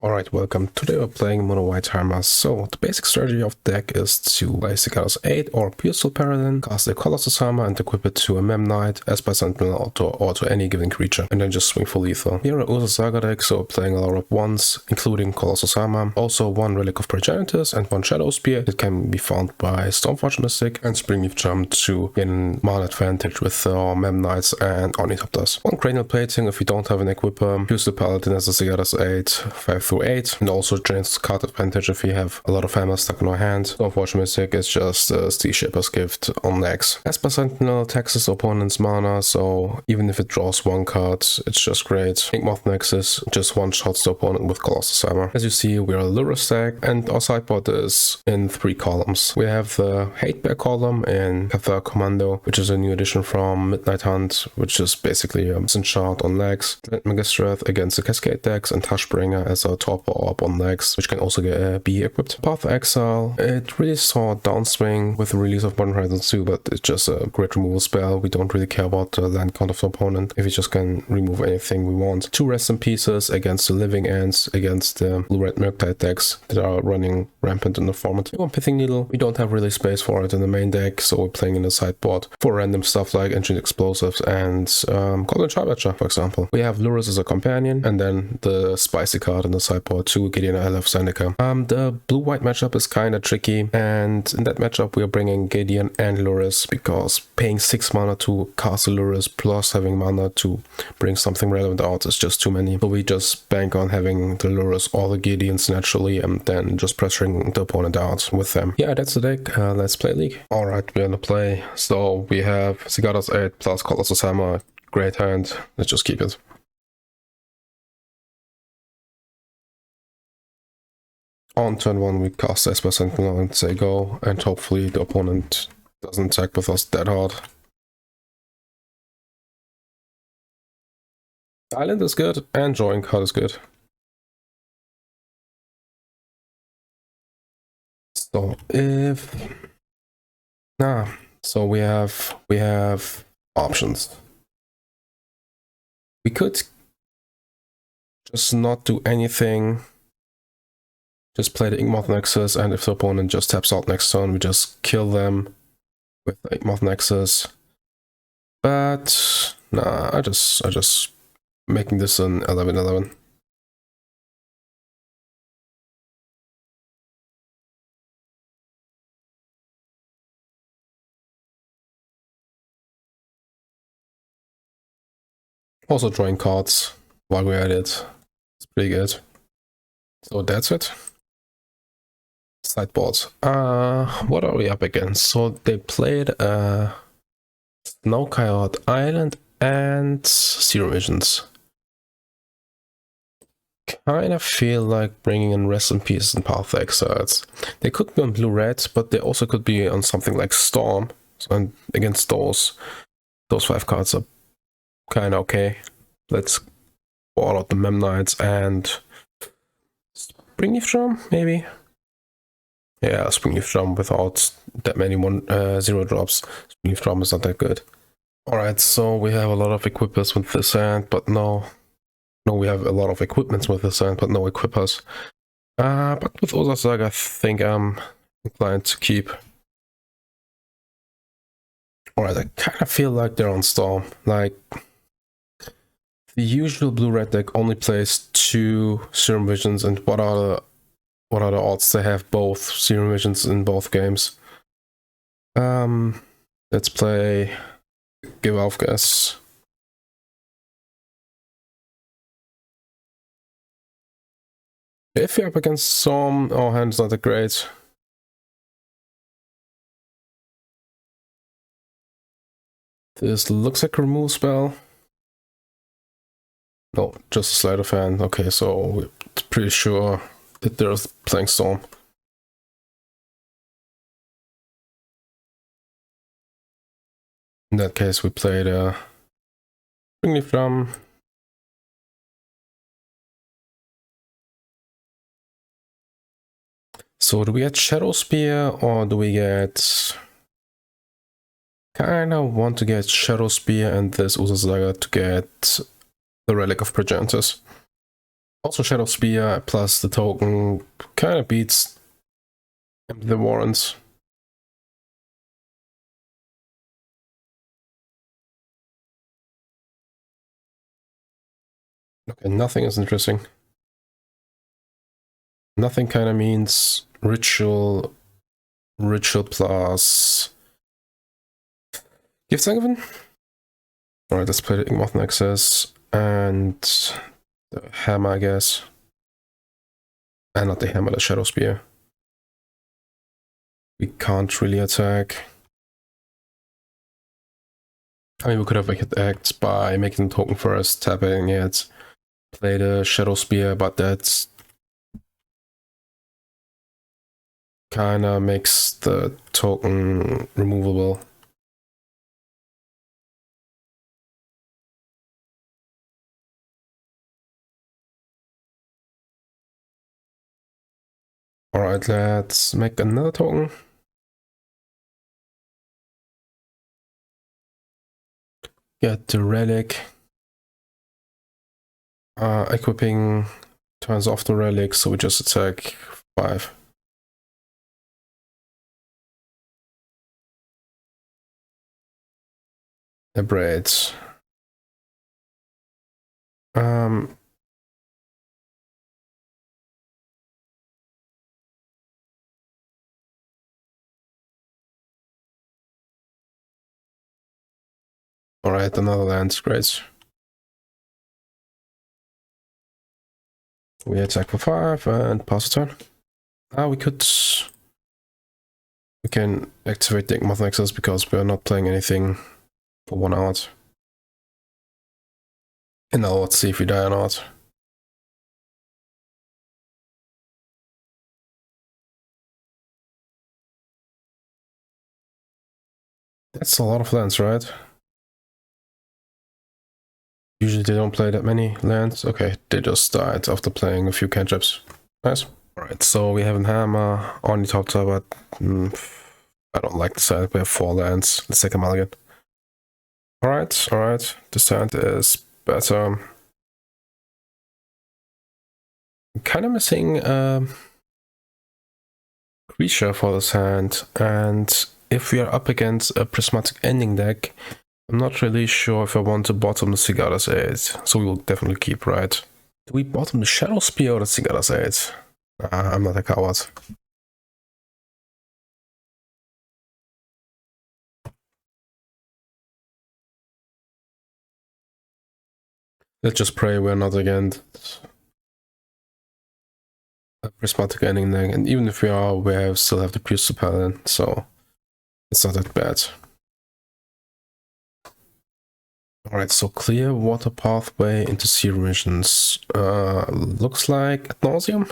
Alright, welcome. Today we're playing Mono White Hammer. So, the basic strategy of the deck is to play Sigarda's 8 or Puresteel Paladin, cast a Colossus Hammer and equip it to a Memnite, Esper Sentinel or to any given creature, and then just swing for lethal. Here are Urza Saga deck, so playing a lot of ones, including Colossus Hammer, also one Relic of Progenitus and one Shadowspear that can be found by Stoneforge Mystic and Springleaf Drum to gain mana advantage with Memnites and Ornithopters. One Cranial Plating if you don't have an equipper, Puresteel Paladin as a Sigarda's 8, 5/8, and also drains card advantage if you have a lot of hammers stuck in our hand. Stoneforge Mystic is just a Steelshaper's gift on X. Esper Sentinel taxes opponent's mana, so even if it draws one card, it's just great. Inkmoth Nexus just one-shots the opponent with Colossus Hammer. As you see, we're a Lurrus deck, and our sideboard is in 3 columns. We have the Hate Bear column in Cathar Commando, which is a new addition from Midnight Hunt, which is basically a Enchant on legs, Drannith Magistrate against the Cascade decks, and Hushbringer as a Torpor Orb on legs, which can also be equipped. Path Exile, it really saw a downswing with the release of Modern Horizons 2, but it's just a great removal spell. We don't really care about the land count of the opponent if we just can remove anything we want. 2 Rest in Pieces against the Living Ants, against the blue-red Murktide decks that are running rampant in the format. We want Pithing Needle. We don't have really space for it in the main deck, so we're playing in the sideboard for random stuff like Ancient Explosives and Golden Charbatcher, for example. We have Lurrus as a companion, and then the spicy card in the sideboard to Gideon. I love Zendikar. The blue-white matchup is kind of tricky, and in that matchup we are bringing Gideon and Lurrus because paying 6 mana to cast a Lurrus plus having mana to bring something relevant out is just too many. So we just bank on having the Lurrus or the Gideons naturally and then just pressuring the opponent out with them. Yeah, that's the deck. Let's play League. Alright, we're gonna play. So we have Sigarda's 8 plus Colossus Hammer. Great hand. Let's just keep it. On turn 1 we cast Esper Sentinel and say go, and hopefully the opponent doesn't attack with us that hard. Island is good, and drawing card is good. So so we have options. We could just not do anything. Just play the Inkmoth Nexus, and if the opponent just taps out next turn, we just kill them with the Inkmoth Nexus. But nah, I just making this an 11/11. Also drawing cards while we're at it. It's pretty good. So that's it. Sideboard. What are we up against? So they played Snow Coyote Island and Zero Visions. Kind of feel like bringing in Rest in Peace and Path Exiles. They could be on blue-red, but they also could be on something like Storm. So against those 5 cards are kind of okay. Let's ball out the Memnites and Springleaf Drum, maybe? Yeah, Springleaf Drum without that many 0 drops. Springleaf Drum is not that good. Alright, so we have a lot of equippers with this hand, but no, we have a lot of equipments with this hand, but no equippers. But with Urza Saga, I think I'm inclined to keep. Alright, I kind of feel like they're on Storm. Like, the usual blue-red deck only plays 2 Serum Visions, and what are the odds to have both Serum Visions in both games? Let's play Give Aufgas. If you're up against Storm, our hand's not that great. This looks like a removal spell. No, just a sleight of hand. Okay, so we're pretty sure that they're playing Storm. In that case, we played Springleaf Drum. So do we get Shadowspear or do we get... Kinda want to get Shadowspear and this Urza Saga to get the Relic of Progenitus. Also Shadowspear plus the token kind of beats the warrants. Okay, nothing is interesting. Nothing kind of means ritual plus Gift Sanguine. Alright, let's play the Inkmoth Nexus and the hammer, I guess. And not the hammer, the Shadowspear. We can't really attack. I mean, we could have attacked by making the token first, tapping it, play the Shadowspear, but that's kinda makes the token removable. Alright, let's make another token. Get the relic. Equipping turns off the relic, so we just attack 5. Abrade. Alright, another land, great. We attack for 5 and pass the turn. We can activate the Inkmoth Nexus because we're not playing anything for 1 out. And now let's see if we die or not. That's a lot of lands, right? Usually they don't play that many lands. Okay, they just died after playing a few cantrips. Nice. Alright, so we have a hammer, Ornithopter, but I don't like the side. We have 4 lands. Let's take a mulligan. Alright. This hand is better. I'm kind of missing creature for this hand, and if we are up against a prismatic ending deck, I'm not really sure if I want to bottom the Sigarda's 8, so we will definitely keep, right? Do we bottom the Shadowspear or the Sigarda's 8? I'm not a coward. Let's just pray we're not against a prismatic ending deck, and even if we are, we still have the Puresteel Paladin, so it's not that bad. Alright, so clear water pathway into sea regions. Looks like Nauseam.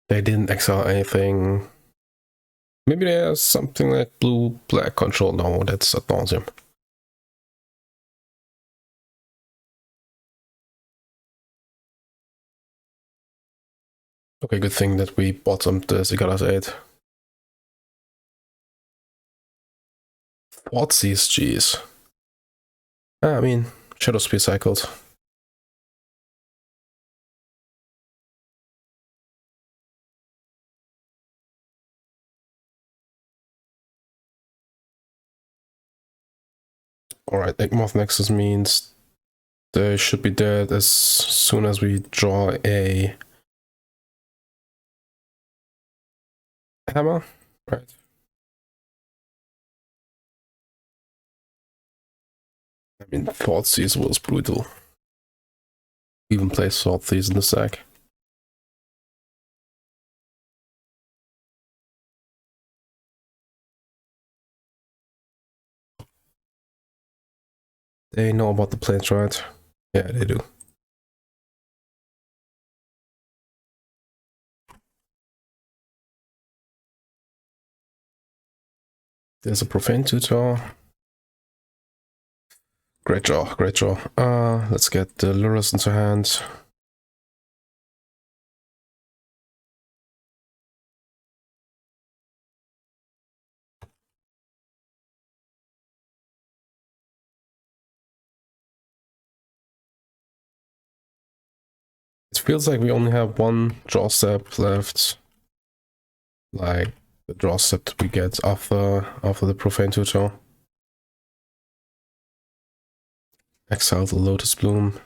They didn't exile anything. Maybe there's something like blue-black control. No, that's ad nauseam. Okay, good thing that we bottomed the Sigarda's 8. What CSGs? I mean, Shadowspear cycled. Alright, Inkmoth Nexus means they should be dead as soon as we draw a hammer, right? I mean, Thoughtseize was brutal. Even play Thoughtseize in the sack. They know about the planes, right? Yeah, they do. There's a Profane Tutor. Great draw, great draw. Let's get the Lurrus into hand. It feels like we only have one draw step left. Like the draw step that we get after the Profane Tutor. Exile the Lotus Bloom.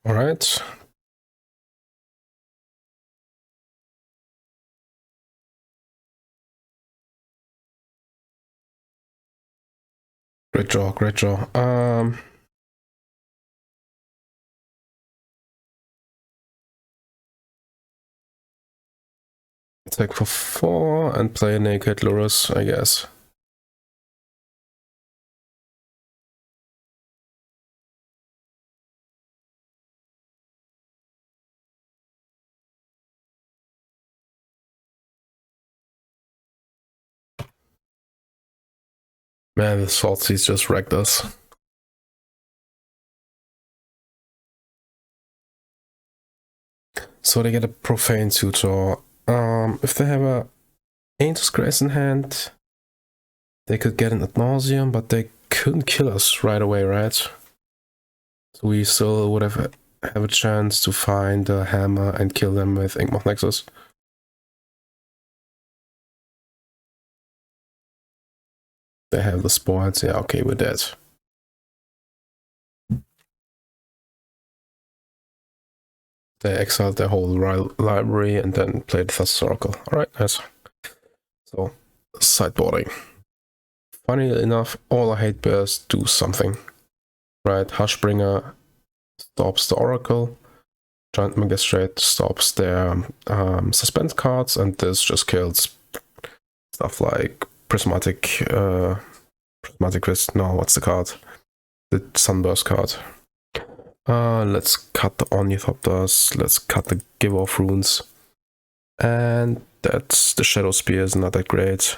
Alright. Great draw, great draw. Attack for 4 and play naked Lurrus, I guess. Man, the Saltseas just wrecked us. So they get a Profane Tutor. If they have a Angel's Grace in hand, they could get an Nauseam, but they couldn't kill us right away, right? So we still would have a chance to find a hammer and kill them with Inkmoth Nexus. They have the spoils, yeah, okay, we're dead. They exiled their whole library and then played Thassa's Oracle. Alright, nice. So, sideboarding. Funny enough, all our hate bears do something. Right, Hushbringer stops the Oracle, Drannith Magistrate stops their suspend cards, and this just kills stuff like Prismatic Fist. No, what's the card? The Sunburst card. Let's cut the Ornithopters, let's cut the Give Off Runes. And that's the Shadowspear is not that great.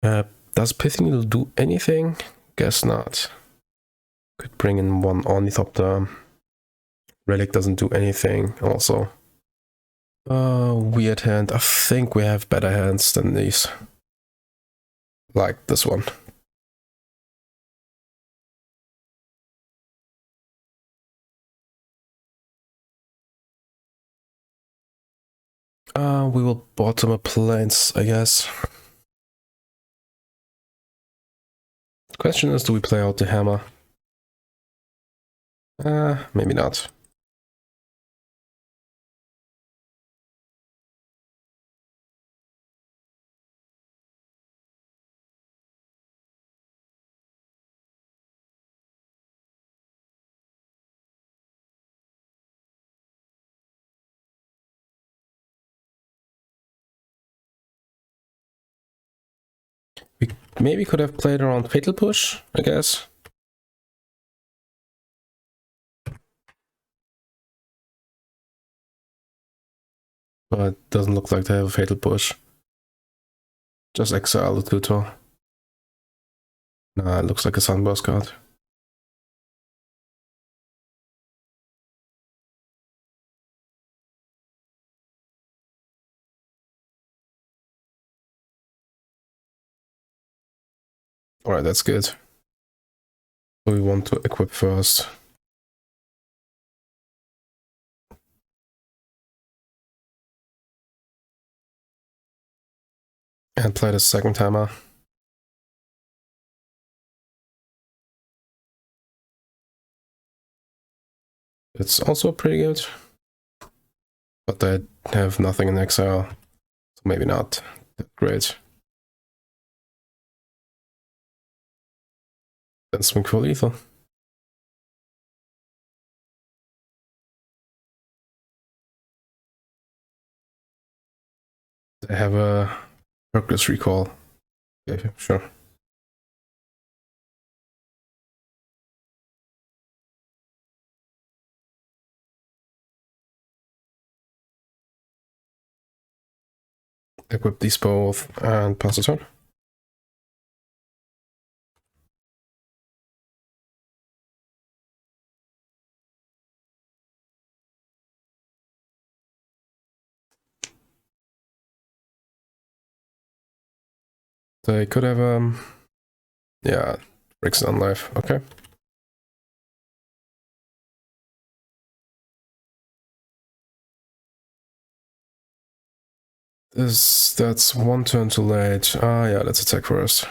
Does Pithing Needle do anything? Guess not. Could bring in one Ornithopter. Relic doesn't do anything also. Weird hand. I think we have better hands than these. Like this one. We will bottom a Plains, I guess. The question is, do we play out the hammer? Maybe not. We maybe could have played around Fatal Push, I guess. But it doesn't look like they have a Fatal Push. Just exile the tutor. Nah, it looks like a Sunburst card. Alright, that's good. So we want to equip first. And play the second hammer. It's also pretty good. But they have nothing in exile. So maybe not that great. Then swing for lethal. They have a Hercules recall. Okay, sure. Equip these both and pass the turn. They could have, yeah, breaks on life. Okay. That's one turn too late. Ah, yeah, let's attack first.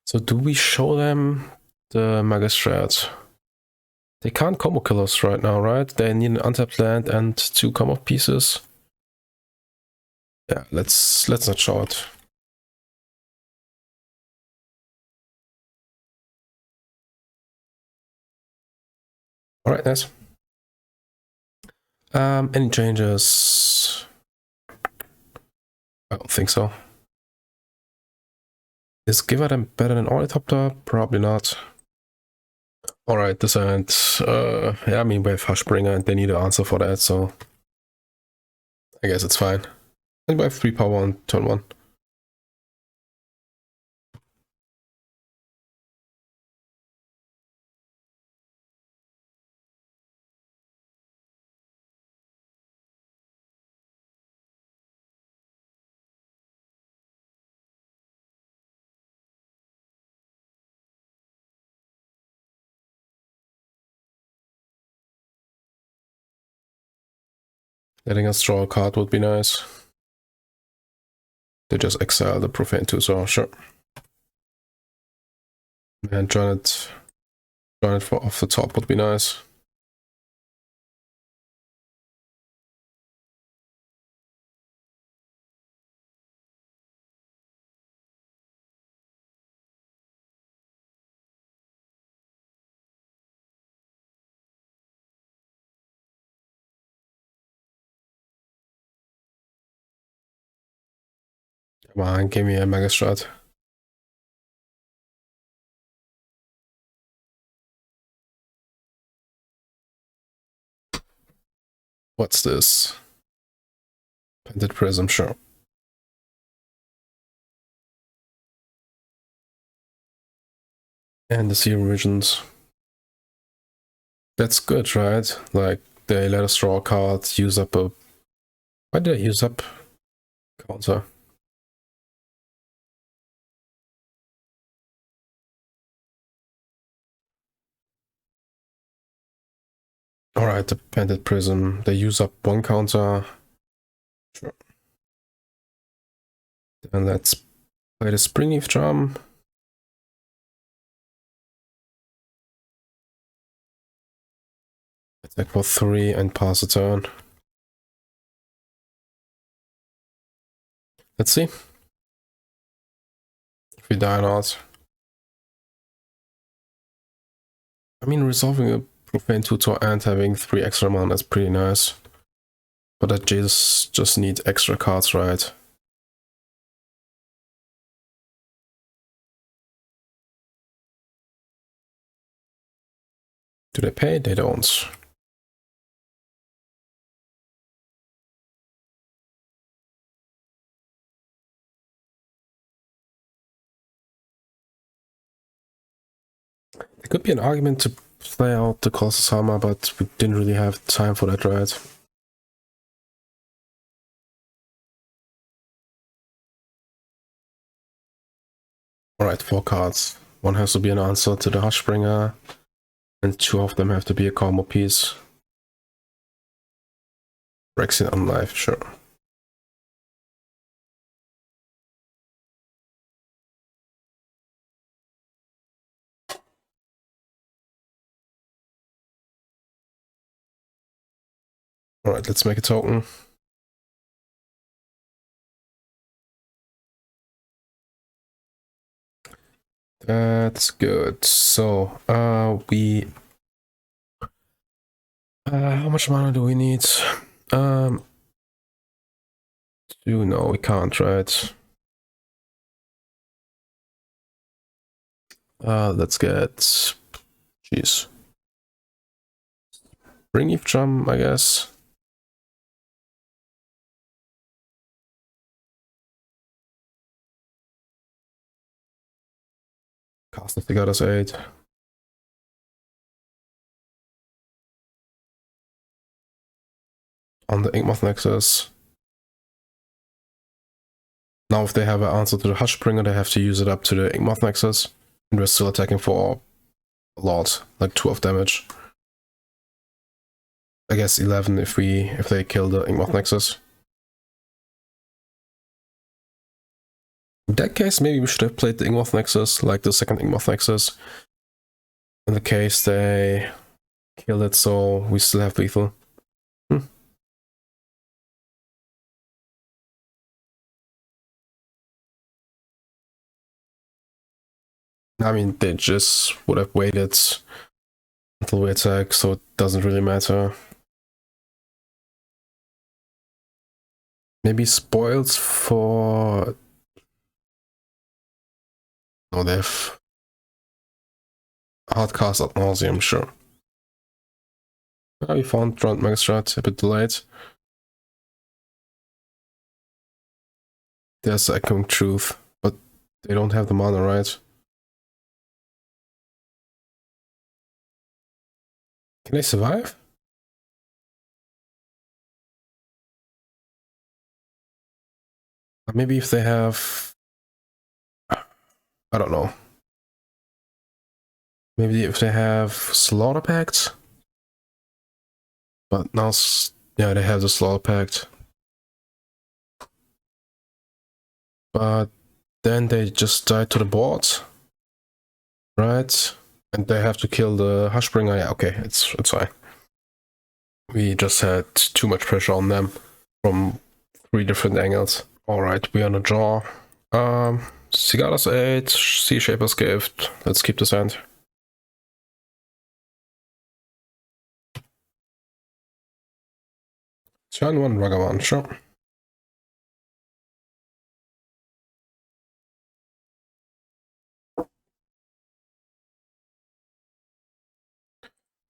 So do we show them the Magistrate? They can't combo kill us right now, right? They need an untapped land and 2 combo pieces. Yeah, let's not show it. Alright, nice. Any changes? I don't think so. Is Giver them better than Ornithopter? Probably not. Alright, this end. Yeah, I mean, we have Hushbringer and they need an answer for that, so I guess it's fine. And we have 3 power on turn 1. Letting us draw a card would be nice. They just exile the Profane too, so sure. And Drannith for off the top would be nice. Come on, give me a Magistrate. What's this? Painted Prism, sure. And the Serum Visions. That's good, right? Like, they let us draw a card, use up a... Why did I use up counter? Alright, the Painted Prism. They use up 1 counter. Sure. And let's play the Springleaf Drum. Attack for 3 and pass the turn. Let's see if we die or not. I mean, resolving a Profane Tutor and having 3 extra mana is pretty nice. But I just need extra cards, right? Do they pay? They don't. There could be an argument to play out the Colossus Hammer, but we didn't really have time for that, right? Alright, 4 cards. 1 has to be an answer to the Hushbringer, and 2 of them have to be a combo piece. Brexit on life, sure. Alright, let's make a token. That's good. So, how much mana do we need? 2, no, we can't, right? Let's get Jeez. Springleaf Drum, I guess. Cast the Sigarda's 8. On the Inkmoth Nexus. Now if they have an answer to the Hushbringer, they have to use it up to the Inkmoth Nexus. And we're still attacking for a lot, like 12 damage. I guess 11 if they kill the Inkmoth Nexus. In that case, maybe we should have played the Inkmoth Nexus, like the second Inkmoth Nexus. In the case they kill it, so we still have lethal. I mean, they just would have waited until we attack, so it doesn't really matter. Maybe spoils for... No, they have hardcast at Nauseam, sure. Oh, we found Drannith Magistrate, a bit delayed. There's Echoing Truth, but they don't have the mana, right? Can they survive? Maybe if they have... I don't know. Maybe if they have Slaughter Pact? But now, yeah, they have the Slaughter Pact. But then they just die to the board. Right? And they have to kill the Hushbringer. Yeah, okay, it's fine. We just had too much pressure on them from 3 different angles. Alright, we are on a draw. Sigarda's 8, Steelshaper's Gift. Let's keep this hand. Turn 1, Ragavan, sure.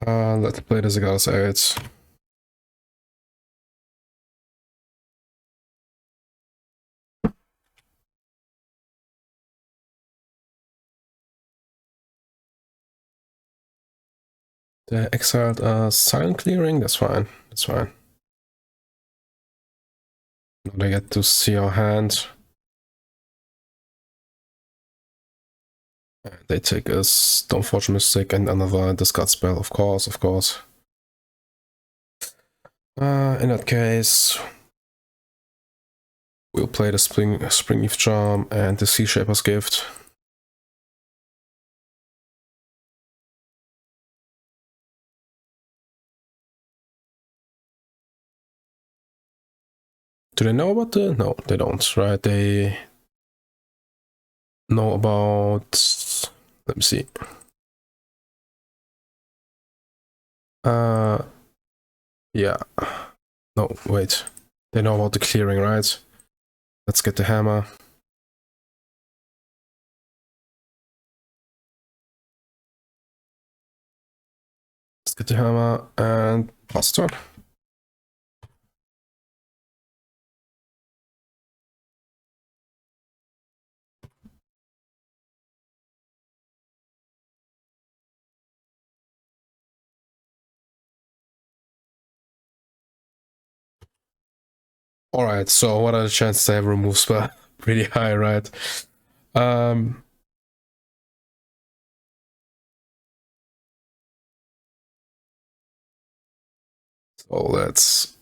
Let's play the Sigarda's 8. They exiled Silent Clearing, that's fine, that's fine. Now they get to see our hand. They take a Stoneforge Mystic and another discard spell, of course, of course. In that case, we'll play the Springleaf Drum and the Steelshaper's Gift. Do they know about the... No, they don't, right? They know about... Let me see. Yeah. No, wait. They know about the clearing, right? Let's get the hammer. Let's get the hammer and pass turn. Alright, so what are the chances I have remove spell? Pretty high, right? So let's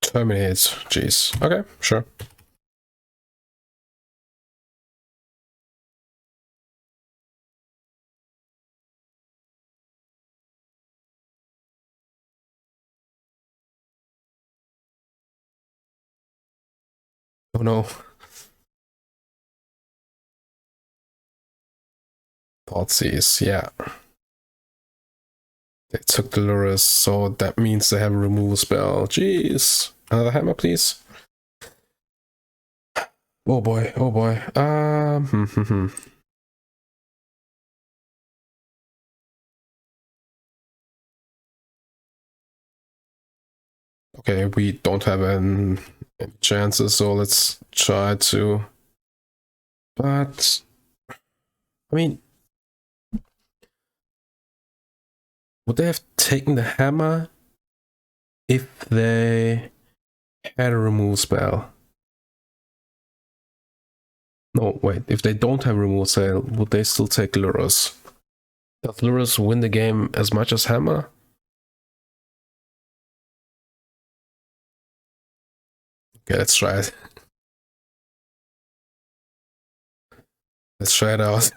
terminate. Jeez. Okay, sure. Oh no. Thoughtseize, yeah. They took the Lurrus, so that means they have a removal spell. Jeez. Another hammer, please. Oh boy, oh boy. Okay, we don't have any chances, so let's try to. But I mean, would they have taken the hammer if they had a removal spell? No, wait, if they don't have a removal spell, would they still take Lurrus? Does Lurrus win the game as much as hammer? Okay, let's try it. Let's try it out.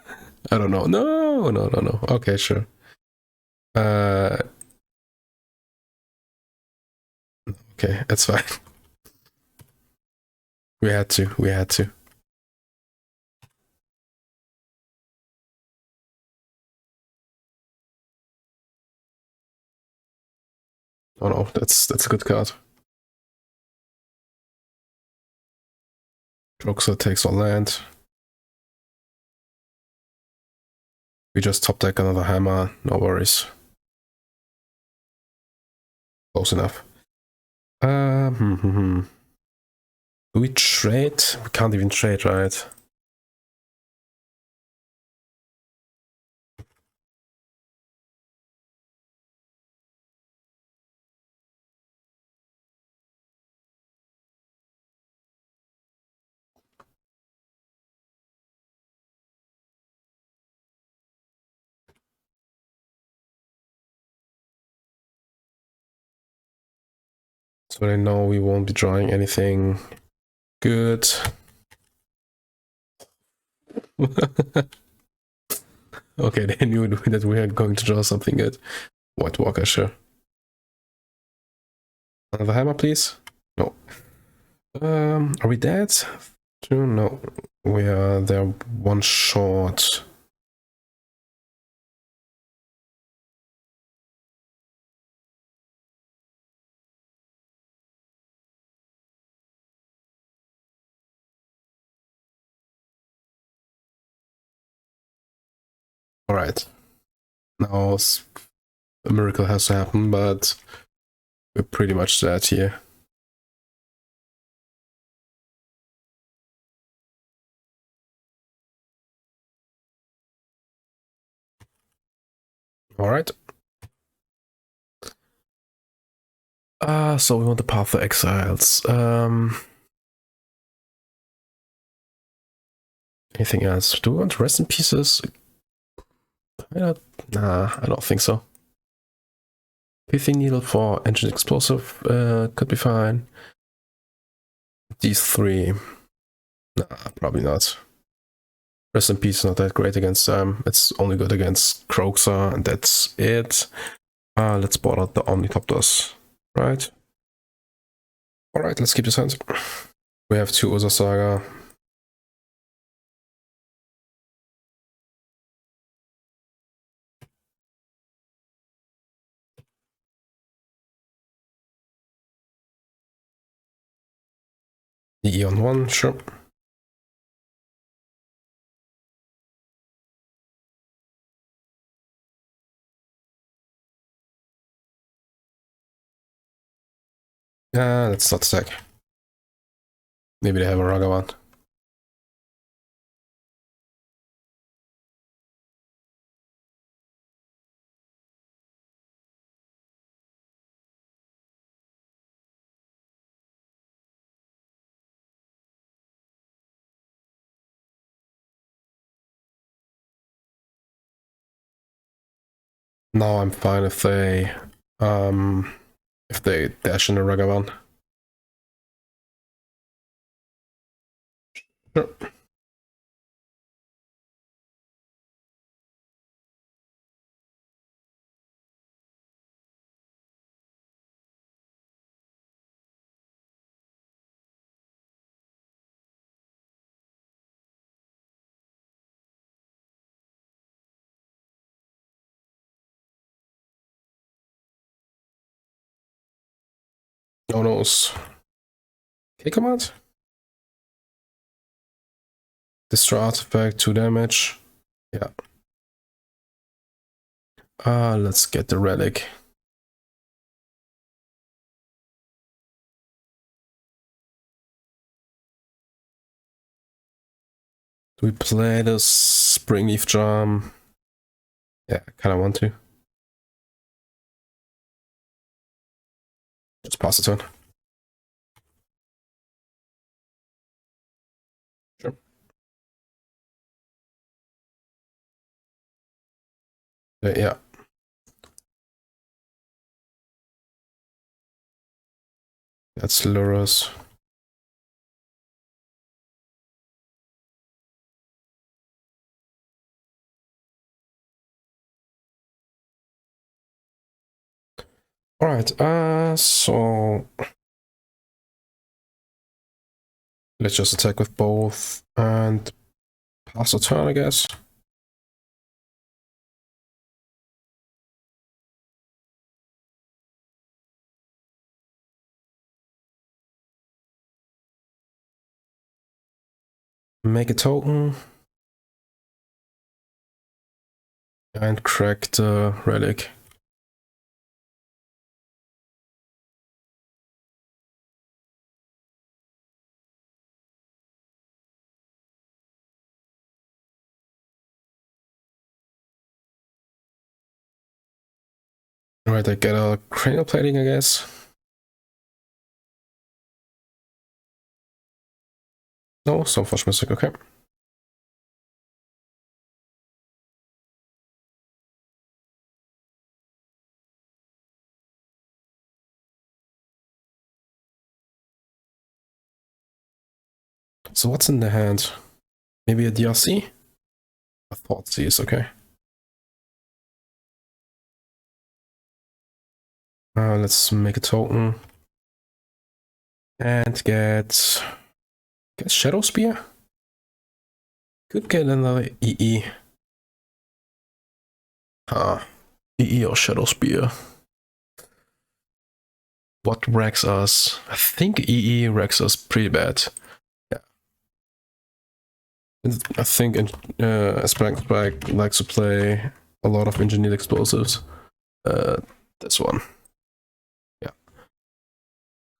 I don't know. No, no, no, no. Okay, sure. Okay, that's fine. We had to, we had to. Oh no, that's a good card. Droxa takes on land. We just top deck another hammer, no worries. Close enough. Do we trade? We can't even trade, right? So they know we won't be drawing anything good. Okay, they knew that we were going to draw something good. White Walker, sure. Another hammer, please? No. Are we dead? Two? No. We are there one short. Alright. Now a miracle has to happen, but we're pretty much dead here. Alright. So we want the Path of Exiles. Anything else? Do we want Rest in Pieces? Nah, I don't think so. Pithing Needle for Engine Explosive could be fine. These three. Nah, probably not. Rest in Peace is not that great against them. It's only good against Kroxa, and that's it. Let's board out the Ornithopters. Right? Alright, let's keep this hand. We have two Urza Saga. The Eon 1, sure. Let's not stack. Maybe they have a Ragavan. Now I'm fine if they dash in a Ragavan. Sure. Oh no. K command? Destroy artifact, 2 damage. Yeah. Let's get the relic. Do we play the Springleaf Drum? Yeah, I kinda want to. Just pass the turn. Sure. Yeah. That's Lurrus. Alright, so let's just attack with both and pass the turn, I guess. Make a token. And crack the relic. Alright, I get a Cranial Plating, I guess. No, Stoneforge Mystic, okay. So what's in the hand? Maybe a DRC? I thought C is okay. Let's make a token. And get Shadowspear? Could get another EE. EE or Shadowspear. What wrecks us? I think EE wrecks us pretty bad. Yeah. I think Springleaf likes to play a lot of engineered explosives. This one. Yeah.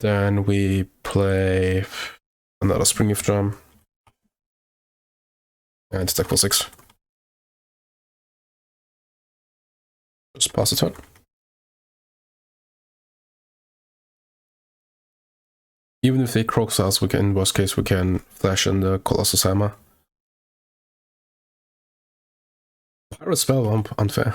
Then we play another Springleaf Drum. And attack for 6. Just pass the turn. Even if they croak us, we can, in worst case, we can flash in the Colossus Hammer. Pirate Spell unfair.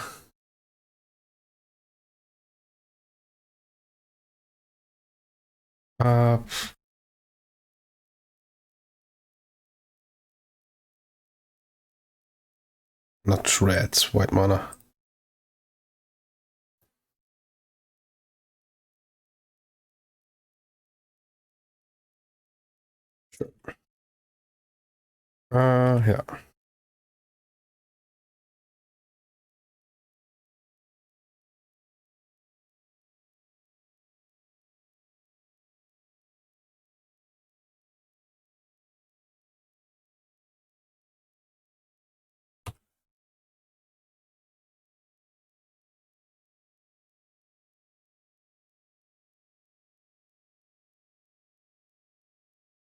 Not red, white mana. Sure. Yeah.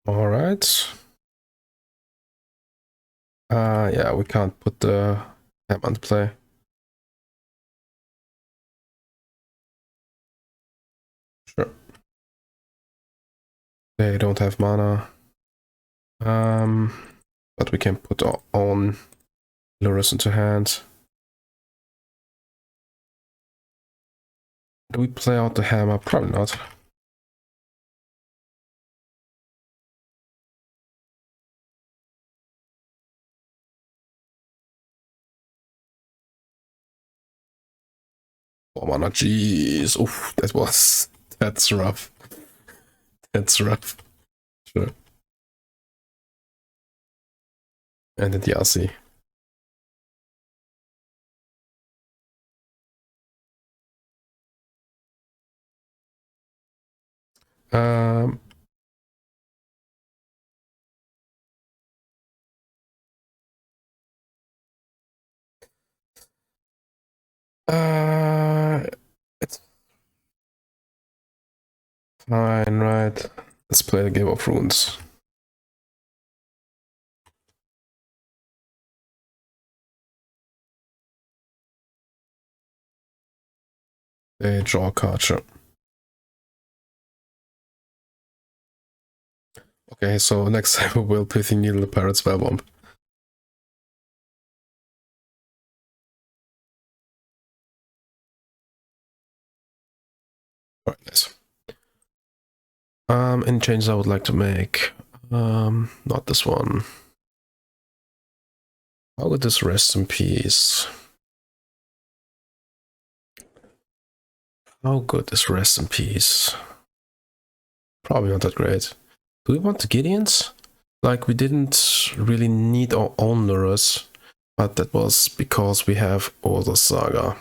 All right. Yeah, we can't put the hammer into play. Sure. They don't have mana. But we can put our own Lurrus into hand. Do we play out the hammer? Probably not. Oh mana, jeez. Oof, that's rough. That's rough. Sure. And the DRC. Um, it's fine, right? Let's play the Game of Runes. They draw a card, sure. Okay, so next time we will Pithing Needle the Pirate Spellbomb. Alright, nice. Any changes I would like to make? Not this one. How would this rest in peace? How good is rest in peace? Probably not that great. Do we want the Gideons? Like, we didn't really need our own Lurrus, but that was because we have Urza Saga.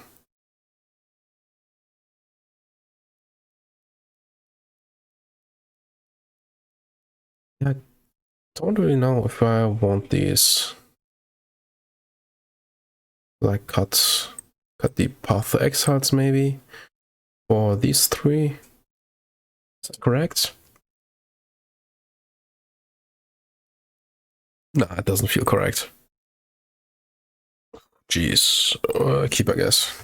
Yeah, I don't really know if I want these. Like, cut the Path to Exiles maybe? For these three? Is that correct? Nah, it doesn't feel correct. Jeez. Keep, I guess.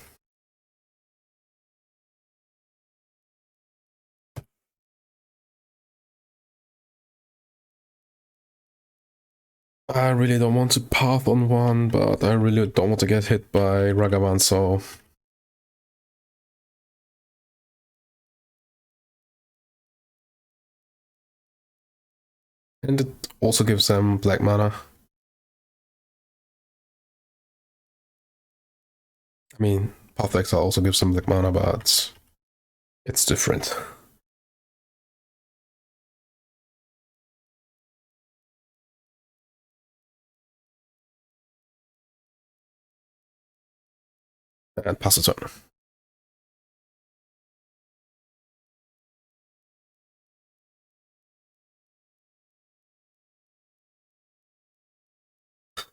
I really don't want to path on one, but I really don't want to get hit by Ragavan, so... And it also gives them black mana. I mean, Path to Exile also gives them black mana, but it's different. And pass the turn.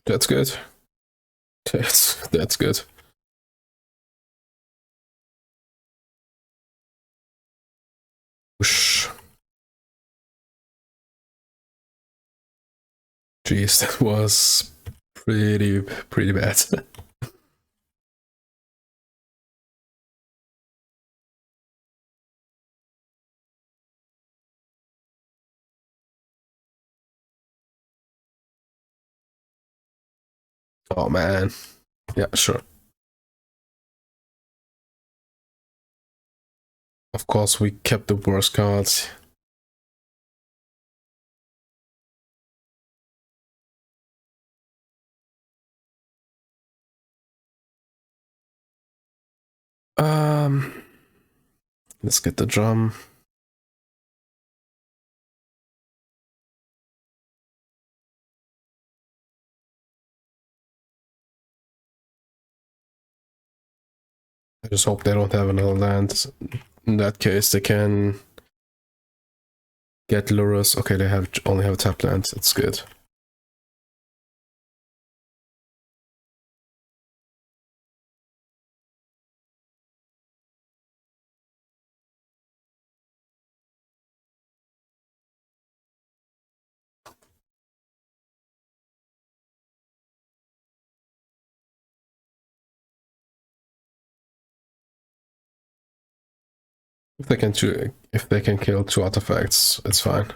That's good. That's good. Whoosh. Jeez, that was pretty bad. Oh man. Yeah, sure. Of course, we kept the worst cards. Let's get the drum. I just hope they don't have another land. In that case, they can get Lurrus. Okay, they only have a tap land. That's good. If they can kill 2 artifacts, it's fine.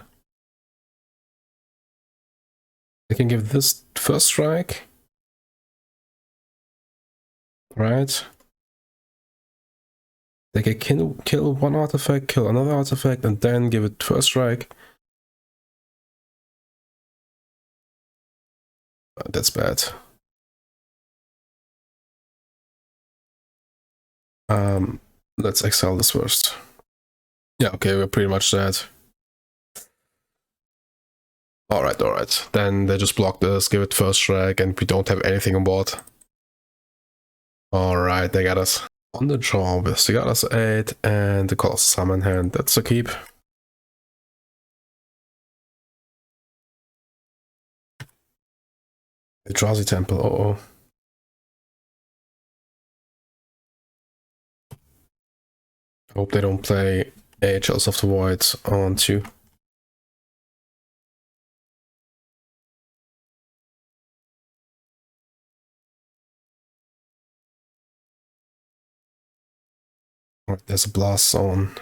They can give this first strike. Right? They can kill 1 artifact, kill another artifact, and then give it first strike. That's bad. Let's exile this first. Yeah, okay, we're pretty much dead. Alright. Then they just block this, give it first strike, and we don't have anything on board. Alright, they got us. On the draw with Sigarda's 8 and the Colossus Hammer in hand. That's a keep. Eldrazi Temple, uh-oh. I hope they don't play AHLs of the Void on 2. Right, there's a blast zone.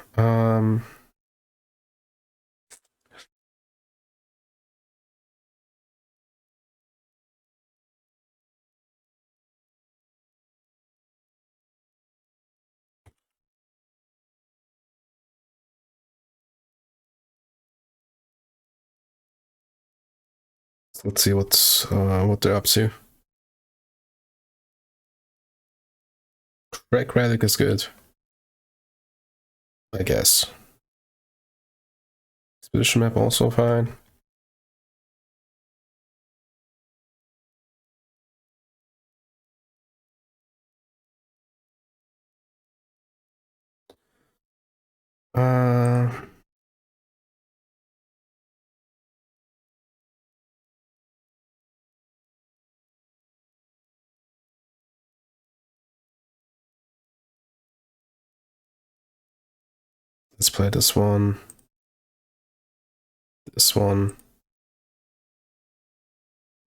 Let's see what they're up to. Relic is good, I guess. Expedition map also fine. Let's play this one. This one.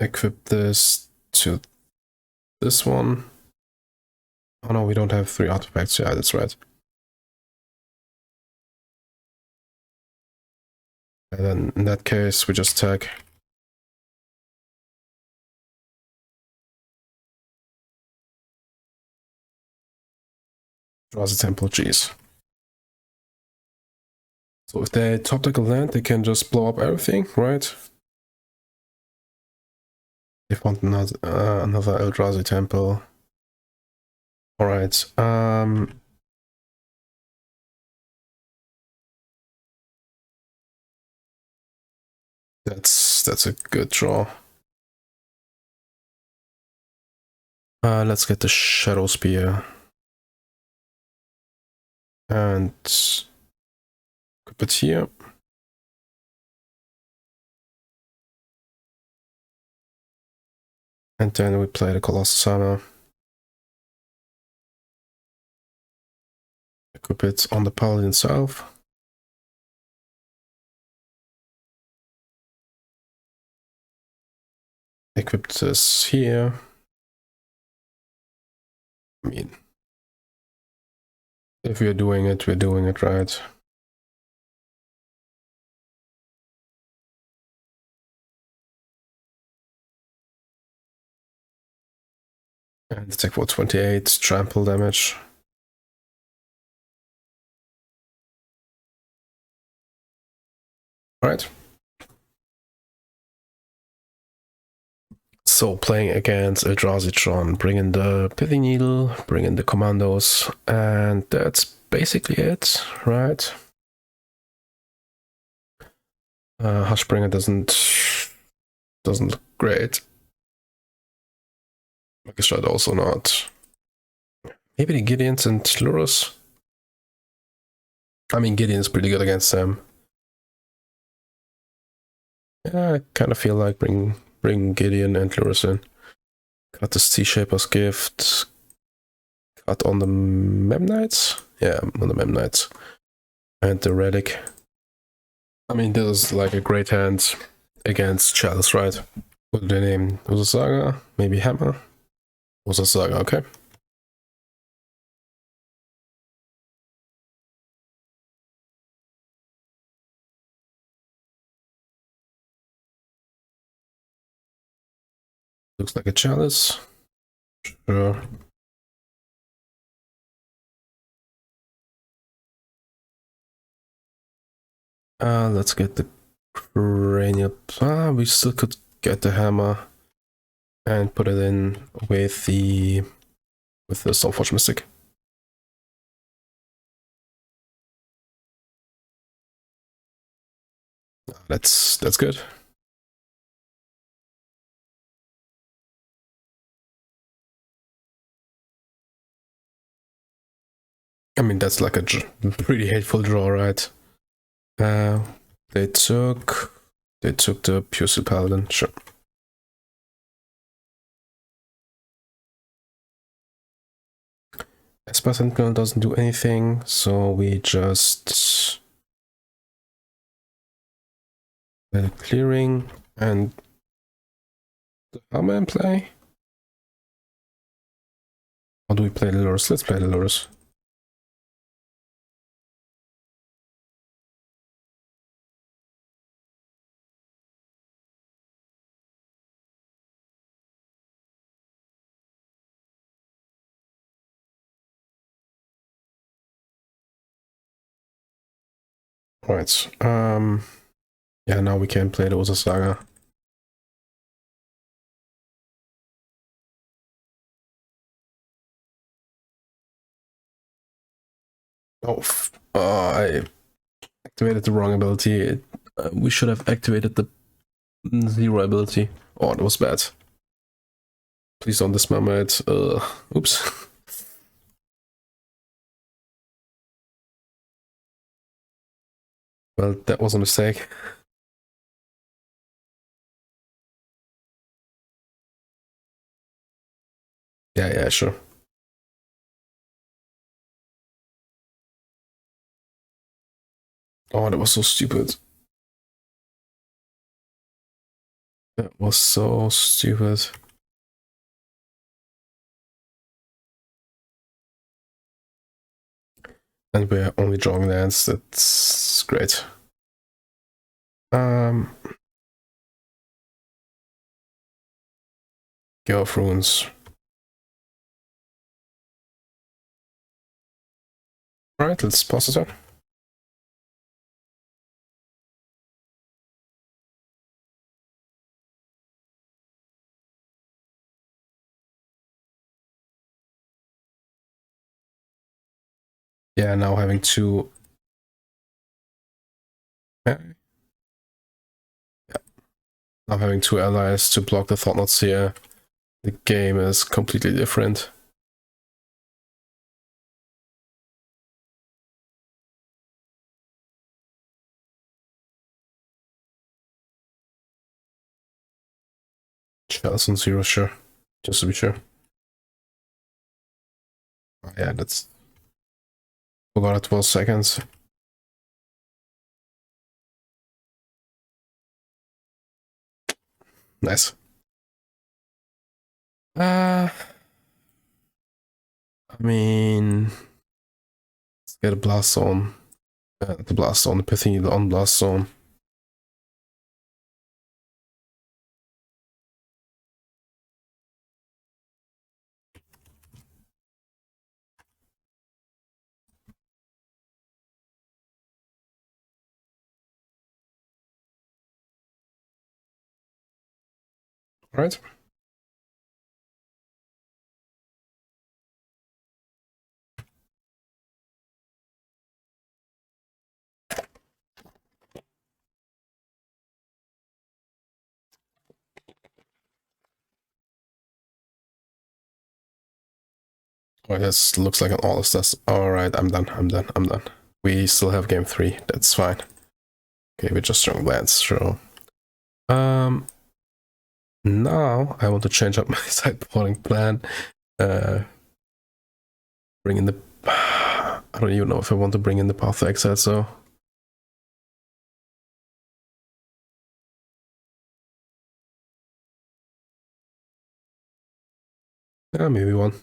Equip this to this one. Oh no, we don't have 3 artifacts. Yeah, that's right. And then in that case, we just tag. Draws a temple, jeez. So if they top deck a land, they can just blow up everything, right? They want another Eldrazi temple. Alright, that's a good draw. Let's get the Shadowspear. And put it here. And then we play the Colossus Hammer. Equip it on the Paladin itself. Equip this here. I mean, if we're doing it right. And attack for 28, trample damage. Alright. So playing against Eldrazi Tron, bring in the Pithing Needle, bring in the Commandos, and that's basically it, right? Hushbringer doesn't look great. Magistrate also not. Maybe the Gideons and Lurrus. I mean, Gideon's pretty good against them. Yeah, I kind of feel like bring Gideon and Lurrus in. Got the Steelshaper's Gift. Got on the Memnites? Yeah, on the Memnites. And the Relic. I mean, this is like a great hand against Chalice, right? What did they name? Urza Saga? Maybe Hammer? Urza Saga, okay. Looks like a Chalice. Sure. Let's get the Cranial. We still could get the Hammer and put it in with the Stoneforge Mystic. That's good. I mean, that's like a pretty hateful draw, right? They took the Puresteel Paladin, sure. Esper Sentinel doesn't do anything, so we just let it clearing and the hammer in play. How do we play the Lurrus? Let's play the Lurrus. Right. Yeah, now we can play the Urza Saga. Oh, I activated the wrong ability. We should have activated the 0 ability. Oh, that was bad. Please don't dismember it. Oops. Well, that was a mistake. Yeah, sure. Oh, that was so stupid. That was so stupid. And we're only drawing lands. That's great. Go of Runes. Alright, let's pause it on. Yeah, now having two. Yeah. Now having two allies to block the Thought-Knots here, the game is completely different. Chalice on 0, sure. Just to be sure. Oh, yeah, that's... Forgot it was seconds. Nice. I mean... Let's get a Blast Zone. The Blast Zone, the Pithing Needle on Blast Zone. Right? Oh, this looks like an all test. Alright, I'm done. We still have game 3, that's fine. Okay, we're just strong lands, sure. Now I want to change up my sideboarding plan. Bring in the... I don't even know if I want to bring in the Path to Exile, so... Yeah, maybe one.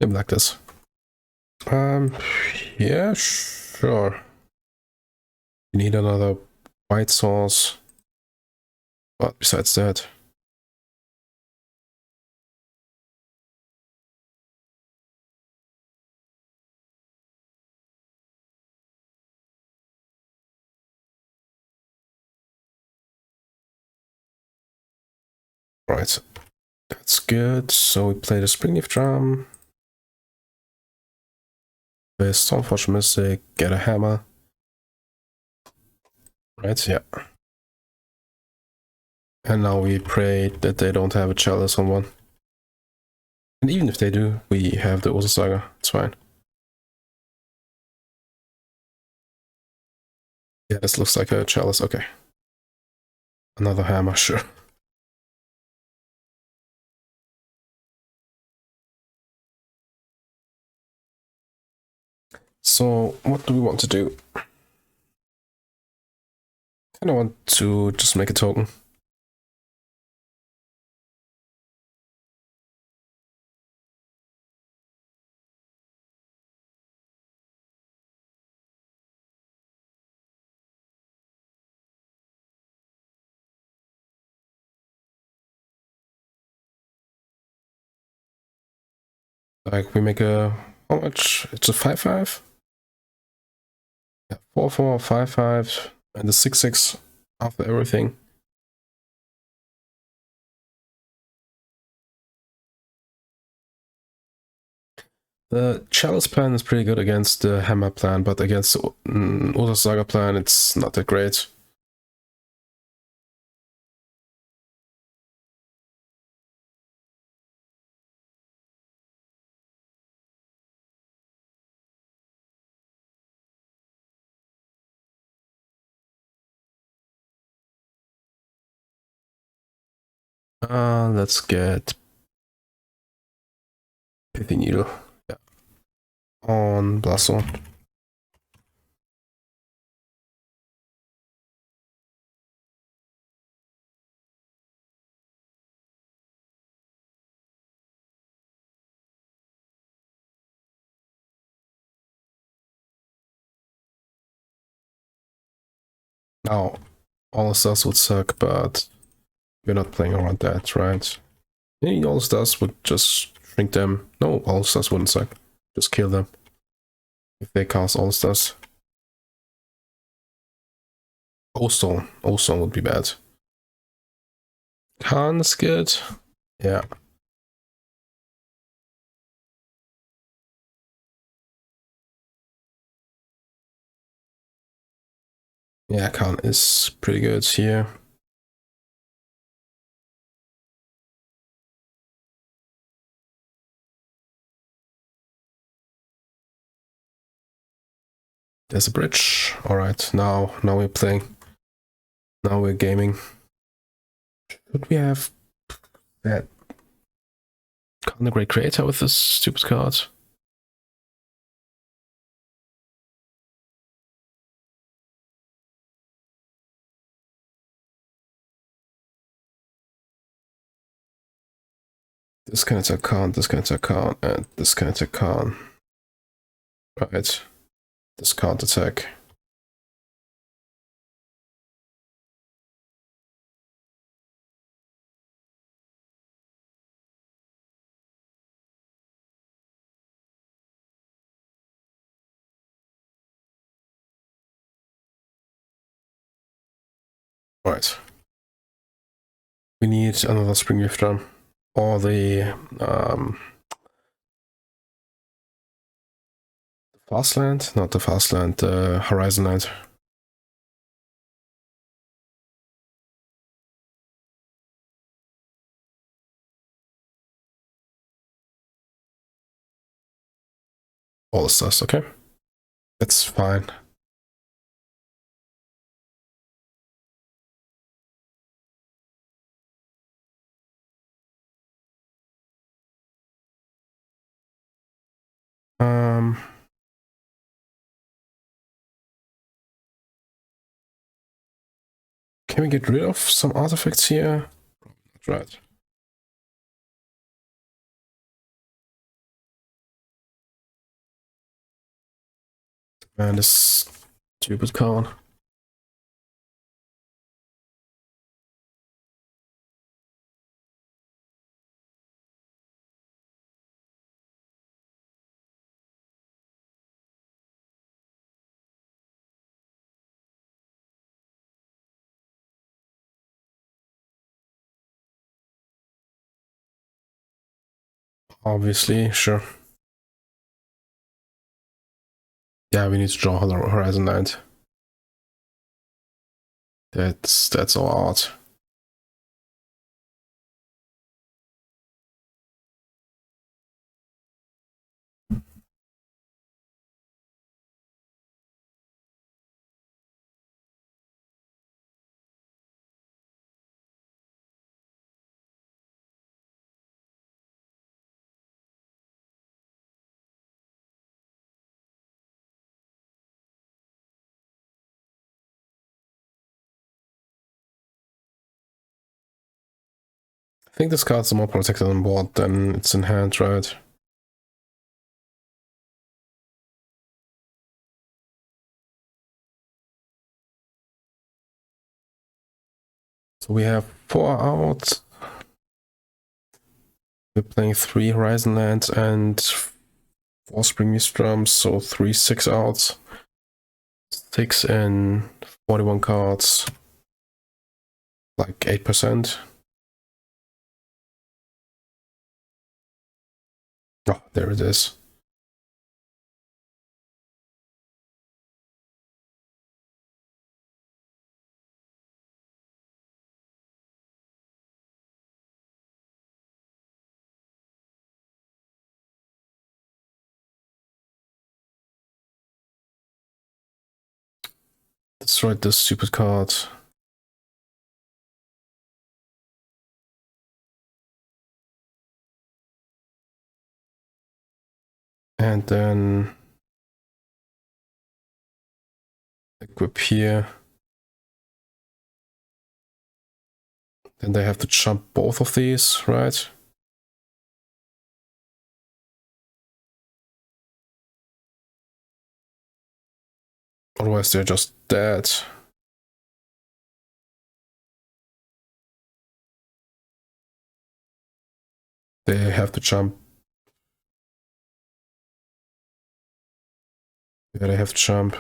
Maybe like this. Yeah, sure. We need another white source. But besides that... Right. That's good. So we play the Springleaf Drum. With Stoneforge Mystic, get a hammer. Right, yeah. And now we pray that they don't have a chalice on one. And even if they do, we have the Urza Saga. It's fine. Yeah, this looks like a chalice. Okay. Another hammer, sure. So, what do we want to do? I want to just make a token. Like, we make a... How much? It's a 5/5? Yeah, 4/4, 5/5, and a 6/6 after everything. The Chalice plan is pretty good against the Hammer plan, but against the Urza Saga plan, it's not that great. Let's get Pithing Needle. Yeah. On Blasto. Now, all the stars would suck, but we're not playing around that, right? Maybe all the stars would just shrink them. No, all the stars wouldn't suck. Just kill them if they cast all the stars. O-Stone. O-Stone would be bad. Khan is good. Yeah. Yeah, Khan is pretty good here. There's a bridge. Alright, now we're playing. Now we're gaming. Should we have that Khan the Great Creator with this stupid card? This can attack Khan, this can attack Khan, and this can attack Khan. Right. This can't attack. Right. We need another Springleaf Drum. Or the Fastland? Not the Fastland, the Horizon Land. All the stars, okay. That's fine. Can we get rid of some artifacts here? Right. And this stupid card. Obviously, sure. Yeah, we need to draw Horizon Land. That's all art. I think this card's more protected on board than it's in hand, right? So we have 4 out. We're playing 3 Horizon lands and 4 Springleaf Drums, so 3 6 outs. 6 in 41 cards. Like 8%. Oh, there it is. Destroyed this stupid card. And then equip here. Then they have to jump both of these, right? Otherwise they're just dead. They have to jump. Yeah, they have to jump.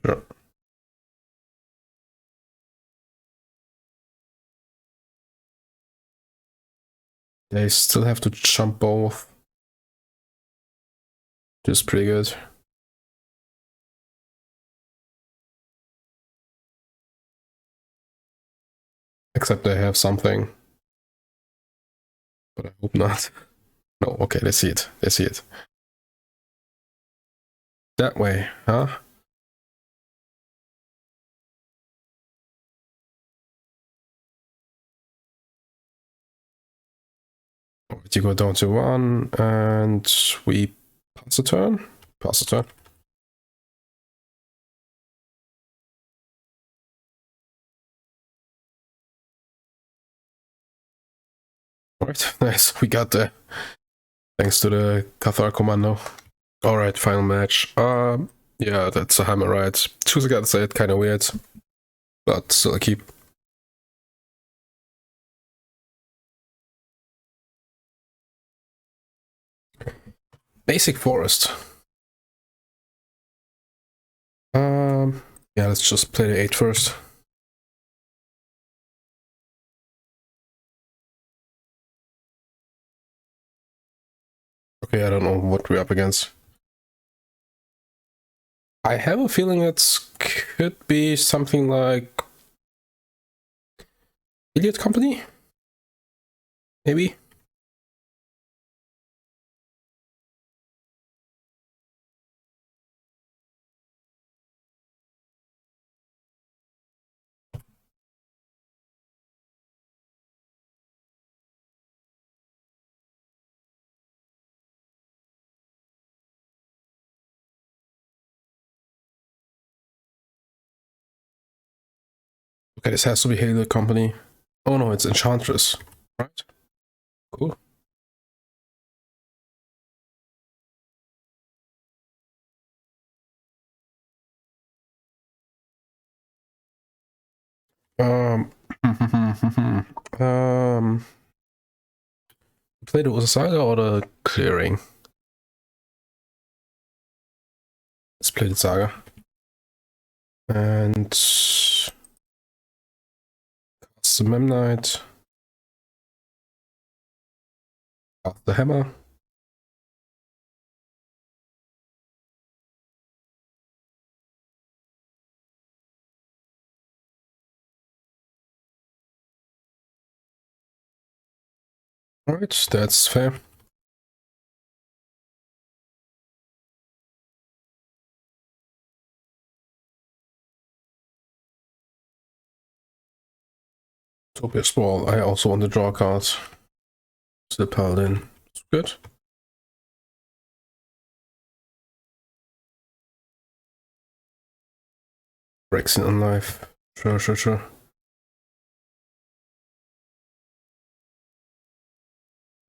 Sure. They still have to jump both. Which is pretty good. Except they have something. But I hope not. No, okay, they see it. They see it. That way, huh? Alright, you go down to 1 and we pass a turn. Pass a turn. Alright, nice. We got there. Thanks to the Cathar Commando. Alright, final match. Yeah, that's a hammer, right? Choose a gotta say it, kinda weird. But still a keep. Basic forest. Yeah, let's just play the 8 first. Okay, I don't know what we're up against. I have a feeling it could be something like Idiot Company? Maybe? Okay, this has to be Idiot Company. Oh no, it's Enchantress. Right? Cool. Um, play the Urza Saga or the Clearing? Let's play the Saga. And cast the Memnite. Cast the Hammer. Alright, that's fair. Tobias Ball. I also want to draw a card. The Paladin. It's good. Brexit on life. Sure.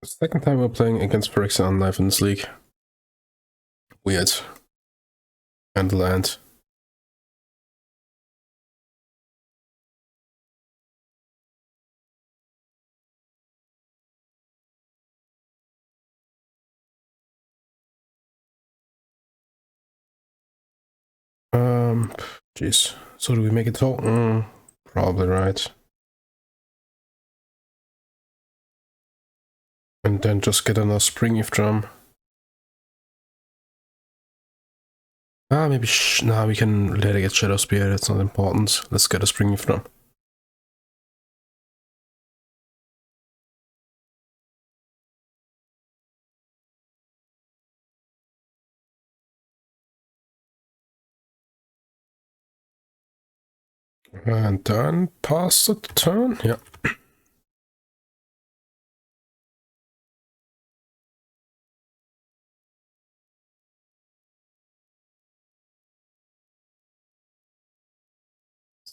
Second time we're playing against Phyrexian on life in this league. Weird. And land. Jeez. So do we make it all? Probably right. And then just get another Springleaf Drum. Maybe nah, we can later get Shadowspear, that's not important. Let's get a Springleaf Drum. And then pass the turn, yeah.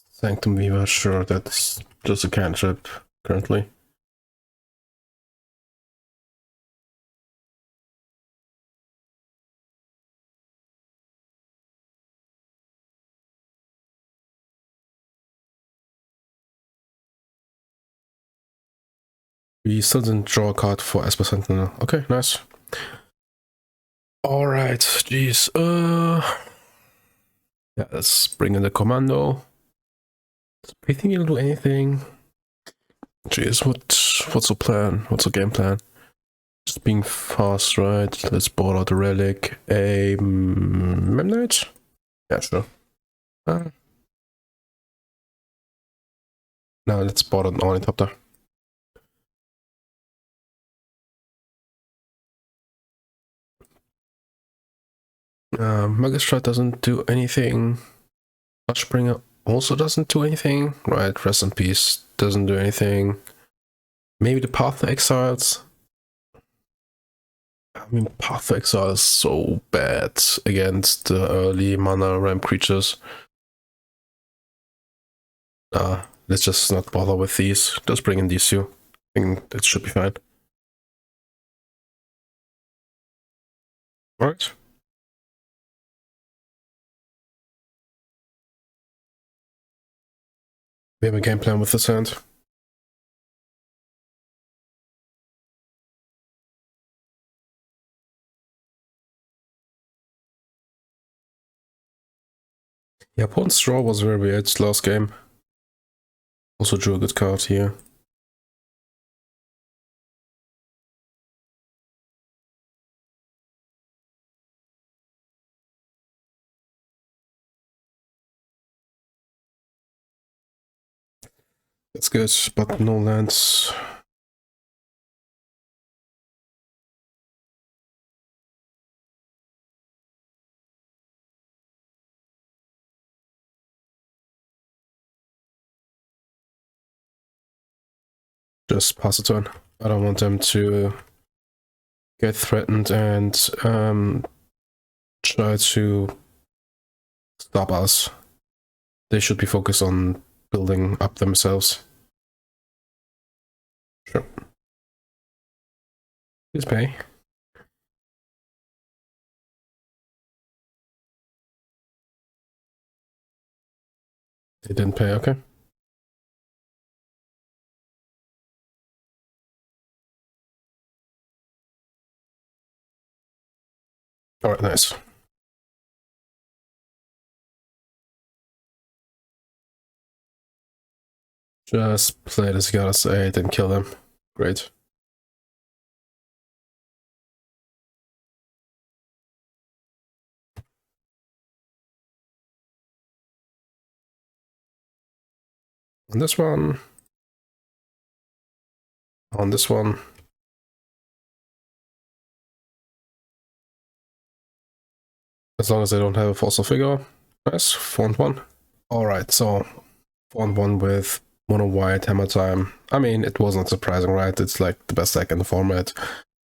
Sanctum Viva, sure, that's just a cantrip currently. We still didn't draw a card for Esper Sentinel. Okay, nice. Alright, jeez. Yeah, let's bring in the Commando. Does Pithing Needle do anything? Jeez, what's the plan? What's the game plan? Just being fast, right? Let's board out the Relic. A Memnite? Yeah, sure. Now let's board an Ornithopter. Magistrate doesn't do anything. Hushbringer also doesn't do anything. Right, Rest in Peace doesn't do anything. Maybe the Path to Exiles. I mean, Path to Exile is so bad against the early mana ramp creatures. Let's just not bother with these. Just bring in these two. I think that should be fine. Alright. We have a game plan with this hand. Yeah, opponent's draw was very weird last game. Also drew a good card here. That's good, but no lands. Just pass the turn. I don't want them to get threatened and try to stop us. They should be focused on building up themselves. Sure. Please pay. They didn't pay, okay. Alright, nice. Just play the Sigarda's 8 and kill them. Great. On this one. On this one. As long as I don't have a fossil figure. Nice, 4-1. Alright, so 4-1 with mono white hammer time. I mean, it wasn't surprising, right? It's like the best deck in the format.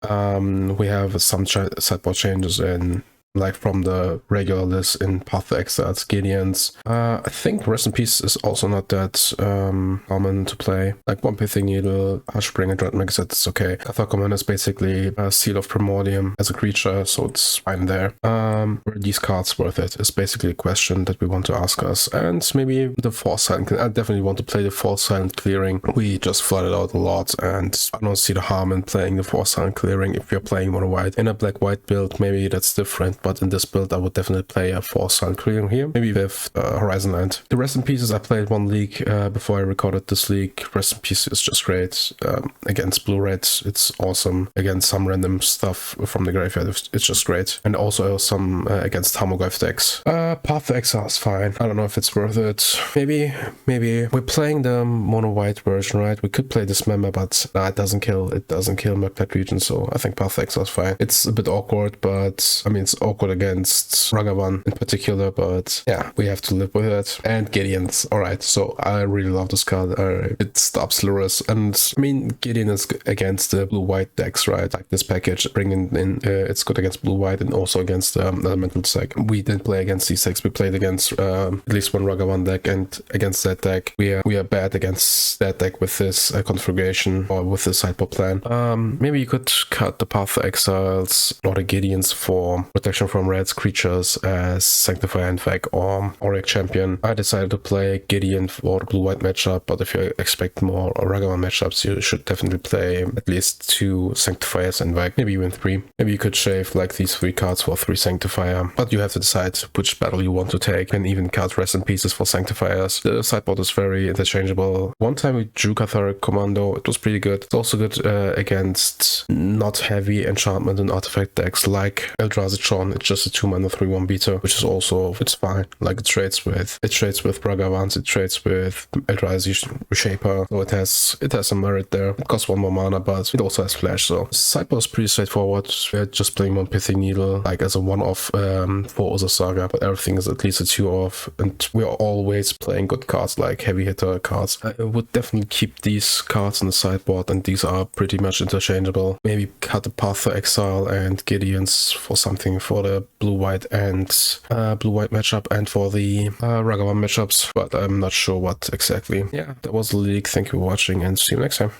We have some sideboard changes in, like, from the regular list in Path to Exile's Gideons. I think Rest in Peace is also not that common to play. Like, one Pithing Needle, Hushbringer, Drannith Magistrate, it's okay. Cathar Commando is basically a Seal of Primordium as a creature, so it's fine there. Were these cards worth it is basically a question that we want to ask us. And maybe the Force Silent, I definitely want to play the Force Silent Clearing. We just flooded out a lot, and I don't see the harm in playing the Force Silent Clearing if you're playing mono white. In a black-white build, maybe that's different. But in this build, I would definitely play a Force Silent Clearing here, maybe with Horizon Land. The Rest in Pieces, I played one league before I recorded this league. Rest in Peace is just great. Against blue-red, it's awesome. Against some random stuff from the graveyard, it's just great. And also some against Hammergreif decks. Path to Exile is fine. I don't know if it's worth it. Maybe. We're playing the mono-white version, right? We could play this member, but nah, it doesn't kill Murktide Region, so I think Path to Exile is fine. It's a bit awkward, but I mean, it's awkward against Ragavan in particular, but yeah, we have to live with it. And Gideon's alright, so I really love this card. It stops Lurrus, and I mean, Gideon is against the blue-white decks, right? Like this package, bringing in, it's good against blue-white and also against elemental deck. We didn't play against these decks, we played against at least one Ragavan deck, and against that deck, we are bad against that deck with this configuration or with the sideboard plan. Maybe you could cut the Path to Exiles or the Gideons for protection from red creatures as Sanctifier and Vac or Auric Champion. I decided to play Gideon for the blue-white matchup, but if you expect more Ragavan matchups, you should definitely play at least 2 Sanctifiers and Vac, maybe even 3. Maybe you could shave like these 3 cards for 3 Sanctifier, but you have to decide which battle you want to take, and even card Rest in Pieces for Sanctifiers. The sideboard is very interchangeable. One time we drew Cathar Commando, it was pretty good. It's also good against not heavy enchantment and artifact decks like Eldrazi Tron. It's just a 2-mana 3/1 beater, which is also, it's fine. Like, it trades with Ragavans, it trades with Eldrazi Shaper, so it has some merit there. It costs 1 more mana, but it also has flash, so sideboard is pretty straightforward. We're just playing one Pithing Needle, like as a one-off for Urza Saga, but everything is at least a 2-off, and we're always playing good cards, like heavy hitter cards. I would definitely keep these cards in the sideboard, and these are pretty much interchangeable. Maybe cut the Path to Exile and Gideons for something for the blue-white and blue-white matchup and for the Ragavan matchups, but I'm not sure what exactly. Yeah, that was the league. Thank you for watching and see you next time.